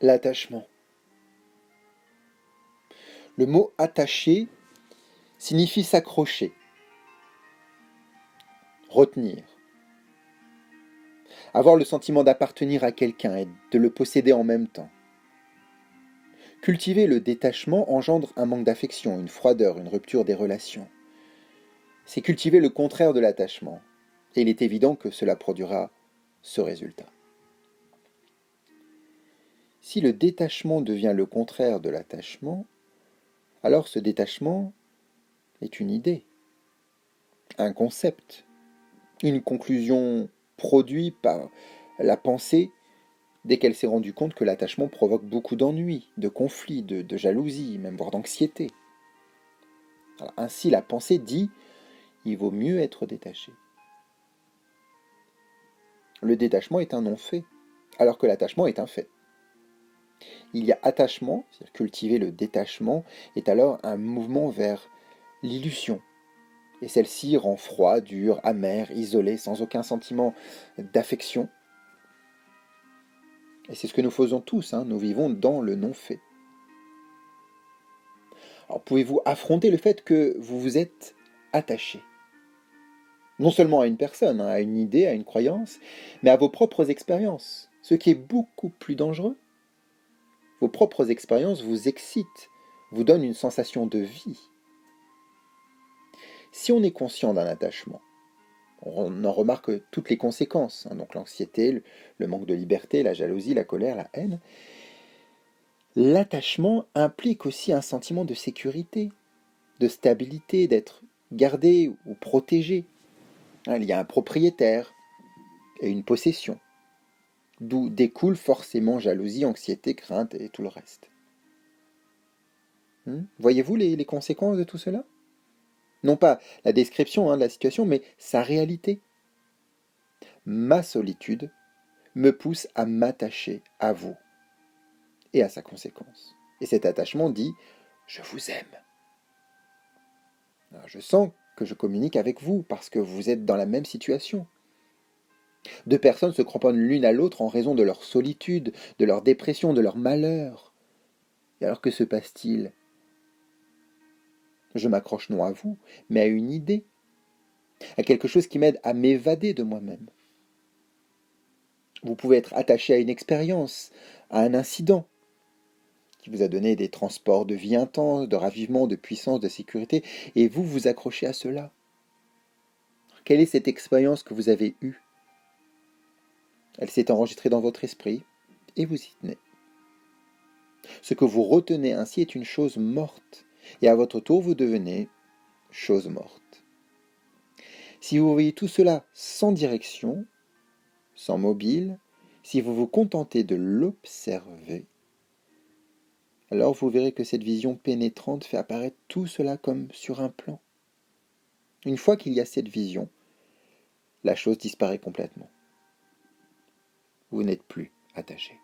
L'attachement. Le mot attacher signifie s'accrocher, retenir, avoir le sentiment d'appartenir à quelqu'un et de le posséder en même temps. Cultiver le détachement engendre un manque d'affection, une froideur, une rupture des relations. C'est cultiver le contraire de l'attachement, et il est évident que cela produira ce résultat. Si le détachement devient le contraire de l'attachement, alors ce détachement est une idée, un concept, une conclusion produite par la pensée dès qu'elle s'est rendue compte que l'attachement provoque beaucoup d'ennuis, de conflits, de jalousie, même voire d'anxiété. Alors, ainsi, la pensée dit « il vaut mieux être détaché ». Le détachement est un non-fait, alors que l'attachement est un fait. Il y a attachement, c'est-à-dire cultiver le détachement, est alors un mouvement vers l'illusion. Et celle-ci rend froid, dur, amer, isolé, sans aucun sentiment d'affection. Et c'est ce que nous faisons tous, nous vivons dans le non-fait. Alors pouvez-vous affronter le fait que vous vous êtes attaché? Non seulement à une personne, à une idée, à une croyance, mais à vos propres expériences. Ce qui est beaucoup plus dangereux. Vos propres expériences vous excitent, vous donnent une sensation de vie. Si on est conscient d'un attachement, on en remarque toutes les conséquences, donc l'anxiété, le manque de liberté, la jalousie, la colère, la haine. L'attachement implique aussi un sentiment de sécurité, de stabilité, d'être gardé ou protégé. Il y a un propriétaire et une possession, d'où découle forcément jalousie, anxiété, crainte et tout le reste. Voyez-vous les conséquences de tout cela? Non pas la description de la situation, mais sa réalité. Ma solitude me pousse à m'attacher à vous et à sa conséquence. Et cet attachement dit « je vous aime ». Je sens que je communique avec vous parce que vous êtes dans la même situation. Deux personnes se cramponnent l'une à l'autre en raison de leur solitude, de leur dépression, de leur malheur. Et alors que se passe-t-il? Je m'accroche non à vous, mais à une idée, à quelque chose qui m'aide à m'évader de moi-même. Vous pouvez être attaché à une expérience, à un incident qui vous a donné des transports de vie intenses, de ravivement, de puissance, de sécurité, et vous vous accrochez à cela. Quelle est cette expérience que vous avez eue? Elle s'est enregistrée dans votre esprit, et vous y tenez. Ce que vous retenez ainsi est une chose morte, et à votre tour vous devenez chose morte. Si vous voyez tout cela sans direction, sans mobile, si vous vous contentez de l'observer, alors vous verrez que cette vision pénétrante fait apparaître tout cela comme sur un plan. Une fois qu'il y a cette vision, la chose disparaît complètement. Vous n'êtes plus attaché.